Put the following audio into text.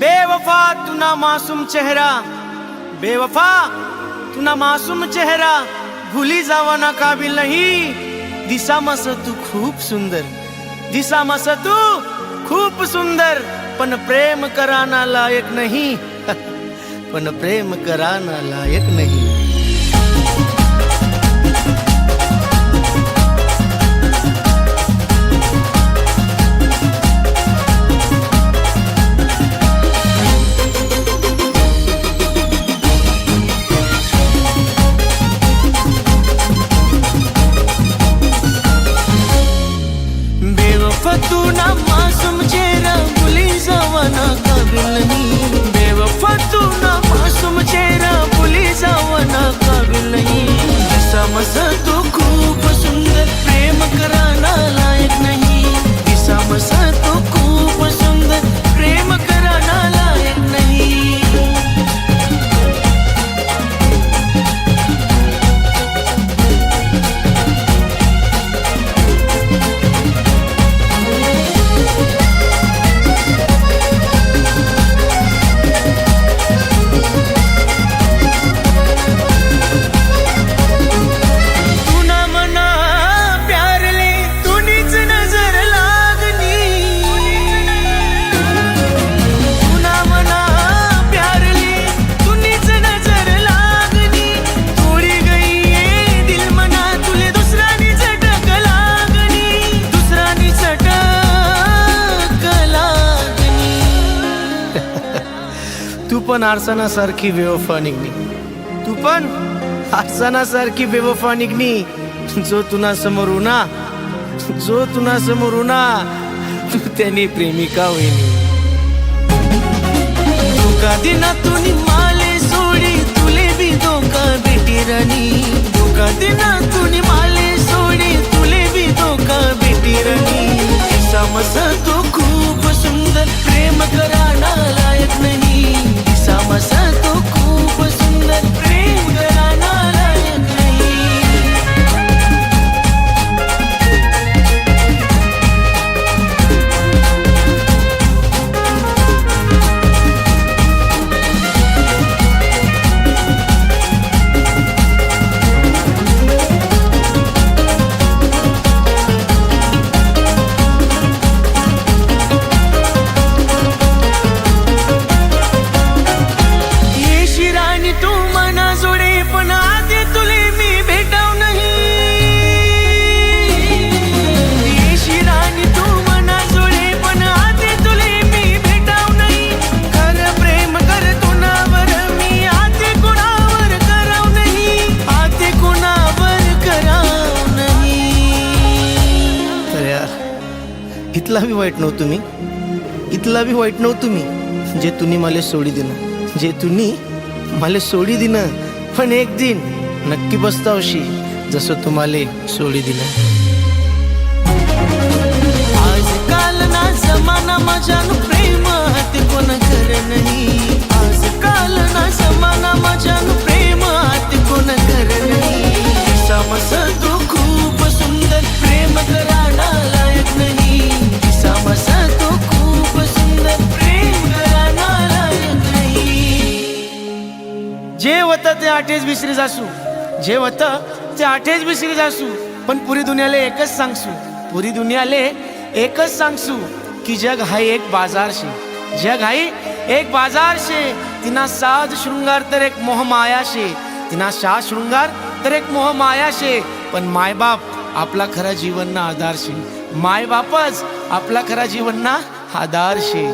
बेवफा तू ना मासूम चेहरा, बेवफा तू ना मासूम चेहरा, भूली जावाना काबिल नहीं. दिसा मस तू खूप सुंदर, दिसा मस तू खूप सुंदर, पण प्रेम कराना लायक नहीं. पण प्रेम कराना लायक नहीं. बेवफा तू ना मासूम चेहरा, भूली जावाना काबिल नहीं. बेवफा तू ना मासूम चेहरा, भूली जावाना काबिल नहीं. दिसा मस तू खूप सुंदर, प्रेम कराना लायक नहीं. दिसा मस तू खूप सुंदर, प्रेम कराना लायक नहीं. तू पण आरसाना सारखी बेवफा निघणी, तू पण आरसाना सारखी बेवफा निघणी. जो तुना समोर उना, जो तुना समोर उना, तू त्यानी प्रेमिका होईनी. धोका दिना तुनी माले सोडी, तुले भी धोका भेटी राणी. धोका दिना तुनी माले सोडी, तुले भी धोका भेटी राणी. दिसा मस तू खूप सुंदर, प्रेम कराना लायक नहीं. दिसा मस तू खूप सुंदर, प्रेम कराना लायक नहीं. तू मना जोडे पण आधी तुले मी भेटाव नाही. शिराणी तू मना जोडे पण आधी तुले मी भेटाव नाही. खरं प्रेम कर तुनावर मी आधी कुणावर कराव नाही. आधी कुणावर कराव नाही. तर यार इतला भी वाईट नव्हतो मी, इतला भी वाईट नव्हतो मी, जे तुम्ही मला सोडी दिलं, जे तुम्ही मला सोडी दिनं. पण एक दिन नक्की बसतावशी जसं तुम्हाला सोडी दिलं. आजकाल ना जमाना माझ्यानं प्रेम हाती कोण कर नाही. आजकाल ना जमाना माझ्यानं प्रेम हाती कोण कर नाही. दिसा मस तू खूप सुंदर, प्रेम कराना लायक नाही. दिसा मस तू खूप सुंदर, प्रेम कराना लायक नाही. जे होतं ते आठेच विसरी जासू, जे होतं ते आठेच विसरी जासू. पण पुरी दुनियाले एकच सांगसू, पुरी दुनियाले एकच सांगसू की जग हाय एक बाजार शे. जग हाय एक बाजार शे. तिना साज शृंगार तर एक मोह माया शे. तिना साज शृंगार तर एक मोह माया शे. पण मायबाप आपला खरा जीवनना आधार शे. मायबापच आपला खरा जीवनना आधार शे.